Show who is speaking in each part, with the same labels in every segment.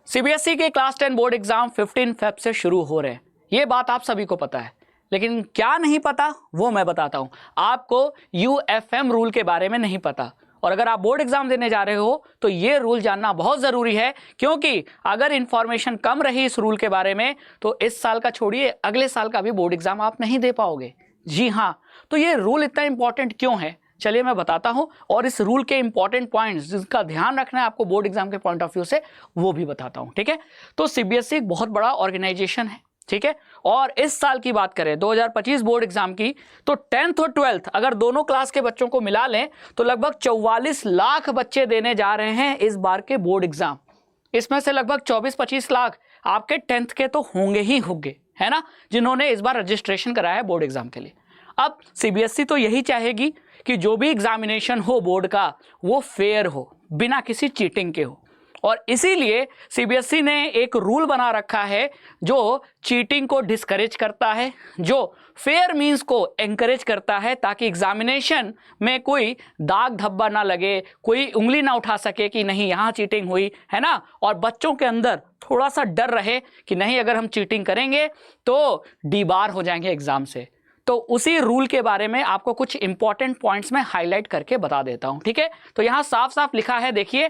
Speaker 1: CBSE के class 10 board exam 15 Feb से शुरू हो रहे हैं, ये बात आप सभी को पता है, लेकिन क्या नहीं पता वो मैं बताता हूं। आपको यूएफएम रूल के बारे में नहीं पता, और अगर आप बोर्ड एग्जाम देने जा रहे हो तो ये रूल जानना बहुत ज़रूरी है, क्योंकि अगर इंफॉर्मेशन कम रही इस रूल के बारे में तो इस साल का छोड़िए अगले साल का भी बोर्ड एग्जाम आप नहीं दे पाओगे। जी हाँ, तो ये रूल इतना इंपॉर्टेंट क्यों है, चलिए मैं बताता हूं, और इस रूल के इंपॉर्टेंट पॉइंट्स जिसका ध्यान रखना है आपको बोर्ड एग्जाम के पॉइंट ऑफ व्यू से वो भी बताता हूं। ठीक है, तो सीबीएसई एक बहुत बड़ा ऑर्गेनाइजेशन है, ठीक है, और इस साल की बात करें 2025 बोर्ड एग्जाम की, तो 10th और 12th अगर दोनों क्लास के बच्चों को मिला लें तो लगभग 44 लाख बच्चे देने जा रहे हैं इस बार के बोर्ड एग्जाम। इसमें से लगभग 24-25 लाख आपके 10th के तो होंगे ही होंगे, है ना, जिन्होंने इस बार रजिस्ट्रेशन कराया है बोर्ड एग्जाम के लिए। अब सीबीएसई तो यही चाहेगी कि जो भी एग्जामिनेशन हो बोर्ड का वो फेयर हो, बिना किसी चीटिंग के हो, और इसीलिए सीबीएसई ने एक रूल बना रखा है जो चीटिंग को डिस्करेज करता है, जो फेयर मींस को एनकरेज करता है, ताकि एग्जामिनेशन में कोई दाग धब्बा ना लगे, कोई उंगली ना उठा सके कि नहीं यहाँ चीटिंग हुई, है ना, और बच्चों के अंदर थोड़ा सा डर रहे कि नहीं अगर हम चीटिंग करेंगे तो डीबार हो जाएंगे एग्जाम से। तो उसी रूल के बारे में आपको कुछ इंपॉर्टेंट पॉइंट्स में हाईलाइट करके बता देता हूं। ठीक है, तो यहां साफ साफ लिखा है, देखिए,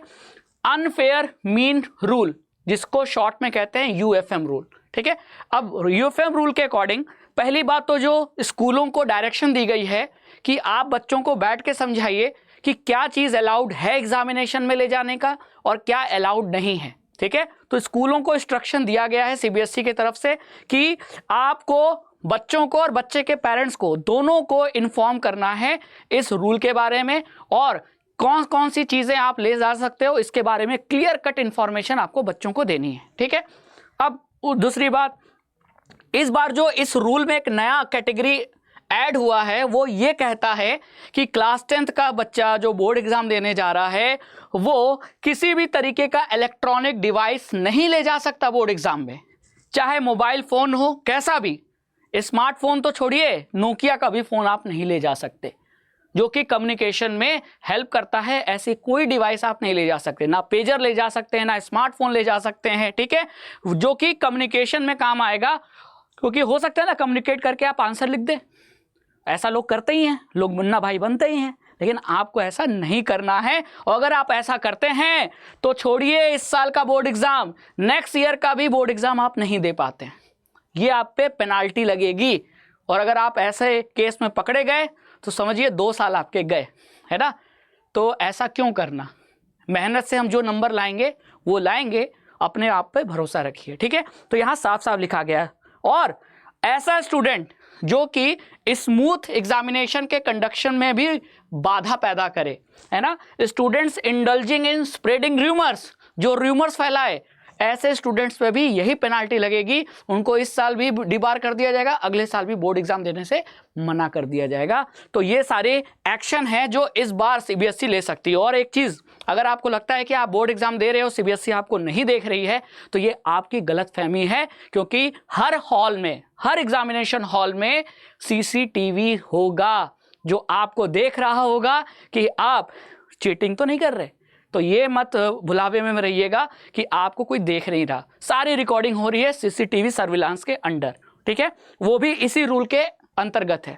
Speaker 1: अनफेयर मीन रूल, जिसको शॉर्ट में कहते हैं यूएफएम रूल। ठीक है, अब यूएफएम रूल के अकॉर्डिंग पहली बात तो जो स्कूलों को डायरेक्शन दी गई है कि आप बच्चों को बैठ के समझाइए कि क्या चीज़ अलाउड है एग्जामिनेशन में ले जाने का और क्या अलाउड नहीं है। ठीक है, तो स्कूलों को इंस्ट्रक्शन दिया गया है सीबीएसई की तरफ से कि आपको बच्चों को और बच्चे के पेरेंट्स को दोनों को इन्फॉर्म करना है इस रूल के बारे में, और कौन कौन सी चीज़ें आप ले जा सकते हो इसके बारे में क्लियर कट इन्फॉर्मेशन आपको बच्चों को देनी है। ठीक है, अब दूसरी बात, इस बार जो इस रूल में एक नया कैटेगरी ऐड हुआ है वो ये कहता है कि क्लास 10th का बच्चा जो बोर्ड एग्जाम देने जा रहा है वो किसी भी तरीके का इलेक्ट्रॉनिक डिवाइस नहीं ले जा सकता बोर्ड एग्जाम में, चाहे मोबाइल फ़ोन हो कैसा भी, स्मार्टफोन तो छोड़िए, नोकिया का भी फ़ोन आप नहीं ले जा सकते, जो कि कम्युनिकेशन में हेल्प करता है। ऐसी कोई डिवाइस आप नहीं ले जा सकते, ना पेजर ले जा सकते हैं, ना स्मार्टफोन ले जा सकते हैं। ठीक है, जो कि कम्युनिकेशन में काम आएगा, क्योंकि हो सकता है ना कम्युनिकेट करके आप आंसर लिख दें, ऐसा लोग करते ही हैं, लोग मुन्ना भाई बनते ही हैं, लेकिन आपको ऐसा नहीं करना है। और अगर आप ऐसा करते हैं तो छोड़िए इस साल का बोर्ड एग्जाम, नेक्स्ट ईयर का भी बोर्ड एग्जाम आप नहीं दे पाते हैं, ये आप पे पेनाल्टी लगेगी, और अगर आप ऐसे केस में पकड़े गए तो समझिए 2 साल आपके गए, है ना। तो ऐसा क्यों करना, मेहनत से हम जो नंबर लाएंगे वो लाएंगे, अपने आप पे भरोसा रखिए। ठीक है, तो यहाँ साफ साफ लिखा गया है। और ऐसा स्टूडेंट जो कि स्मूथ एग्जामिनेशन के कंडक्शन में भी बाधा पैदा करे, है ना, students indulging in spreading rumours, जो र्यूमर्स फैलाए, ऐसे स्टूडेंट्स पे भी यही पेनाल्टी लगेगी, उनको इस साल भी डिबार कर दिया जाएगा, अगले साल भी बोर्ड एग्जाम देने से मना कर दिया जाएगा। तो ये सारे एक्शन हैं जो इस बार सीबीएसई ले सकती है। और एक चीज़, अगर आपको लगता है कि आप बोर्ड एग्जाम दे रहे हो, सीबीएसई आपको नहीं देख रही है, तो ये आपकी गलतफहमी है, क्योंकि हर हॉल में, हर एग्जामिनेशन हॉल में सीसीटीवी होगा, जो आपको देख रहा होगा कि आप चीटिंग तो नहीं कर रहे। तो ये मत भुलावे में रहिएगा कि आपको कोई देख नहीं रहा, सारी रिकॉर्डिंग हो रही है सीसीटीवी सर्विलांस के अंडर। ठीक है, वो भी इसी रूल के अंतर्गत है।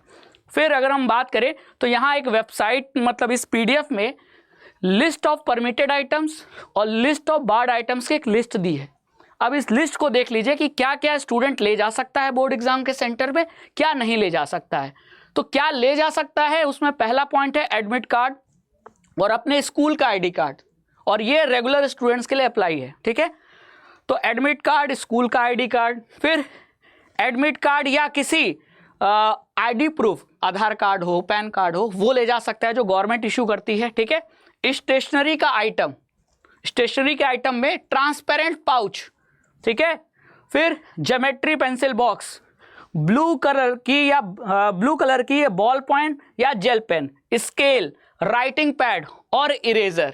Speaker 1: फिर अगर हम बात करें तो यहाँ एक वेबसाइट, मतलब इस पीडीएफ में लिस्ट ऑफ परमिटेड आइटम्स और लिस्ट ऑफ बार्ड आइटम्स की एक लिस्ट दी है। अब इस लिस्ट को देख लीजिए कि क्या क्या स्टूडेंट ले जा सकता है बोर्ड एग्जाम के सेंटर में, क्या नहीं ले जा सकता है। तो क्या ले जा सकता है, उसमें पहला पॉइंट है एडमिट कार्ड और अपने स्कूल का आईडी कार्ड, और ये रेगुलर स्टूडेंट्स के लिए अप्लाई है। ठीक है, तो एडमिट कार्ड, स्कूल का आईडी कार्ड, फिर एडमिट कार्ड या किसी आईडी प्रूफ, आधार कार्ड हो, पैन कार्ड हो, वो ले जा सकता है जो गवर्नमेंट इशू करती है। ठीक है, स्टेशनरी का आइटम, स्टेशनरी के आइटम में ट्रांसपेरेंट पाउच, ठीक है, फिर geometry pencil box, blue colour की बॉल पॉइंट या gel pen, scale, writing pad और इरेजर।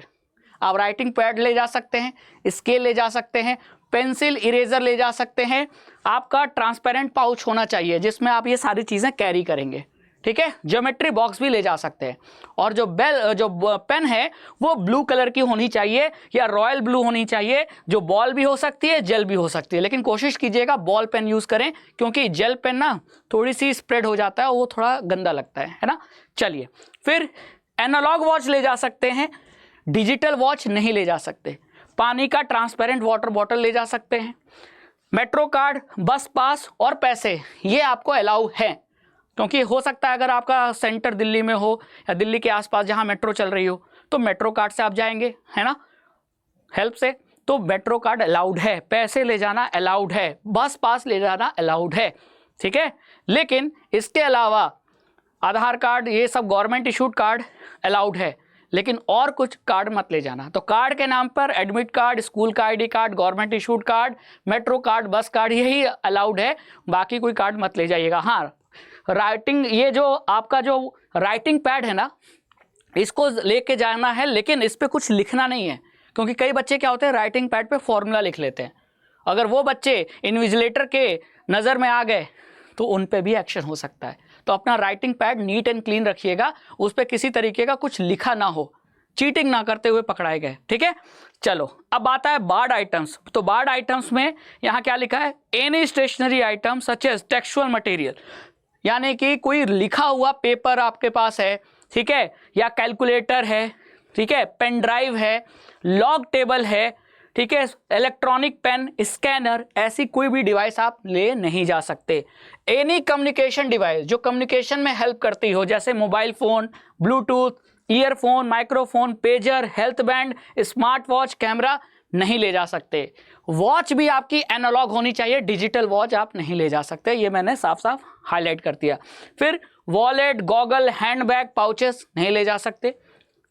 Speaker 1: आप राइटिंग पैड ले जा सकते हैं, स्केल ले जा सकते हैं, पेंसिल, इरेजर ले जा सकते हैं। आपका ट्रांसपेरेंट पाउच होना चाहिए जिसमें आप ये सारी चीज़ें कैरी करेंगे। ठीक है, ज्योमेट्री बॉक्स भी ले जा सकते हैं। और जो पेन है वो ब्लू कलर की होनी चाहिए या रॉयल ब्लू होनी चाहिए, जो बॉल भी हो सकती है, जेल भी हो सकती है, लेकिन कोशिश कीजिएगा बॉल पेन यूज करें, क्योंकि जेल पेन ना थोड़ी सी स्प्रेड हो जाता है, वो थोड़ा गंदा लगता है ना। चलिए, फिर एनालॉग वॉच ले जा सकते हैं, डिजिटल वॉच नहीं ले जा सकते। पानी का ट्रांसपेरेंट वाटर बॉटल ले जा सकते हैं। मेट्रो कार्ड, बस पास और पैसे ये आपको अलाउ है, क्योंकि हो सकता है अगर आपका सेंटर दिल्ली में हो या दिल्ली के आसपास जहां मेट्रो चल रही हो तो मेट्रो कार्ड से आप जाएंगे, है ना, हेल्प से, तो मेट्रो कार्ड अलाउड है। पैसे ले जाना अलाउड है, बस पास ले जाना अलाउड है, ठीक है। लेकिन इसके अलावा आधार कार्ड, ये सब गवर्नमेंट इशूड कार्ड अलाउड है, लेकिन और कुछ कार्ड मत ले जाना। तो कार्ड के नाम पर एडमिट कार्ड, स्कूल का ID card, government issued card, metro card, बस कार्ड, यही अलाउड है, बाकी कोई कार्ड मत ले जाइएगा। हाँ, राइटिंग, ये जो आपका जो राइटिंग पैड है ना, इसको लेके जाना है, लेकिन इस पे कुछ लिखना नहीं है, क्योंकि कई बच्चे क्या होते हैं राइटिंग पैड पे फॉर्मूला लिख लेते हैं। अगर वो बच्चे इन्विजिलेटर के नज़र में आ गए तो उन पे भी एक्शन हो सकता है। तो अपना writing pad neat and clean रखिएगा, उस पर किसी तरीके का कुछ लिखा ना हो, चीटिंग ना करते हुए पकड़ाए गए, ठीक है। चलो, अब आता है बार्ड आइटम्स। तो बार्ड आइटम्स में यहाँ क्या लिखा है, any stationery item such as textual material, यानी कि कोई लिखा हुआ पेपर आपके पास है, ठीक है, या कैलकुलेटर है, ठीक है, पेन ड्राइव है, लॉग टेबल है, ठीक है, इलेक्ट्रॉनिक पेन, स्कैनर, ऐसी कोई भी डिवाइस आप ले नहीं जा सकते। एनी कम्युनिकेशन डिवाइस जो कम्युनिकेशन में हेल्प करती हो, जैसे mobile phone, Bluetooth, earphone, microphone, pager, health band, smart watch, camera नहीं ले जा सकते। वॉच भी आपकी एनालॉग होनी चाहिए, डिजिटल वॉच आप नहीं ले जा सकते, ये मैंने साफ साफ हाईलाइट कर दिया। फिर वॉलेट, गॉगल, हैंडबैग, पाउचेस नहीं ले जा सकते,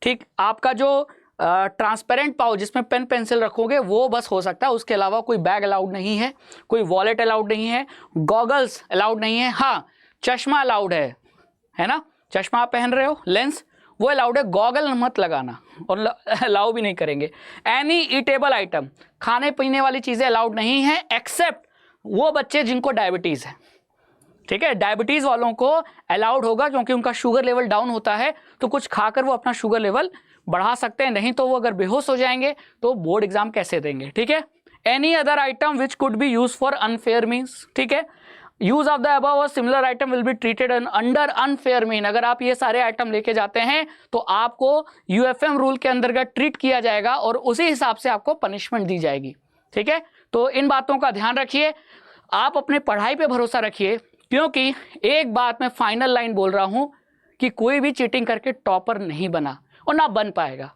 Speaker 1: ठीक। आपका जो ट्रांसपेरेंट पाउच जिसमें पेन पेंसिल रखोगे वो बस हो सकता है, उसके अलावा कोई बैग अलाउड नहीं है, कोई वॉलेट अलाउड नहीं है, गॉगल्स अलाउड नहीं है। हाँ, चश्मा अलाउड है ना, चश्मा आप पहन रहे हो, लेंस, वो अलाउड है, गॉगल मत लगाना और अलाउ भी नहीं करेंगे। एनी ईटेबल आइटम, खाने पीने वाली चीज़ें अलाउड नहीं है, एक्सेप्ट वो बच्चे जिनको डायबिटीज़ है, ठीक है, डायबिटीज़ वालों को अलाउड होगा, क्योंकि उनका शुगर लेवल डाउन होता है, तो कुछ खाकर वो अपना शुगर लेवल बढ़ा सकते हैं, नहीं तो वो अगर बेहोश हो जाएंगे तो बोर्ड एग्जाम कैसे देंगे, ठीक है। Any other item which could be use for unfair means, ठीक है, यूज ऑफ द अबव और similar item will be treated under unfair mean. अगर आप ये सारे आइटम लेके जाते हैं तो आपको यूएफएम रूल के अंतर्गत ट्रीट किया जाएगा और उसी हिसाब से आपको पनिशमेंट दी जाएगी, ठीक है। तो इन बातों का ध्यान रखिए, आप अपने पढ़ाई पे भरोसा रखिए, क्योंकि एक बात मैं फाइनल लाइन बोल रहा हूं कि कोई भी चीटिंग करके टॉपर नहीं बना और ना बन पाएगा,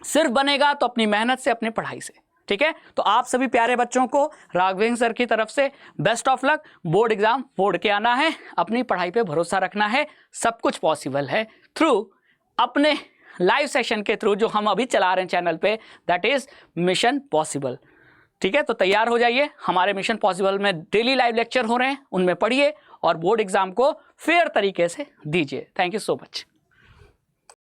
Speaker 1: सिर्फ बनेगा तो अपनी मेहनत से, अपनी पढ़ाई से, ठीक है। तो आप सभी प्यारे बच्चों को राघवेंद्र सर की तरफ से best of luck. Board exam फोड़ के आना है, अपनी पढ़ाई पे भरोसा रखना है, सब कुछ पॉसिबल है थ्रू अपने लाइव सेशन के थ्रू जो हम अभी चला रहे हैं चैनल पे, दैट इज मिशन पॉसिबल, ठीक है। तो तैयार हो जाइए, हमारे मिशन पॉसिबल में डेली लाइव लेक्चर हो रहे हैं, उनमें पढ़िए और बोर्ड एग्जाम को फेयर तरीके से दीजिए। Thank you so much.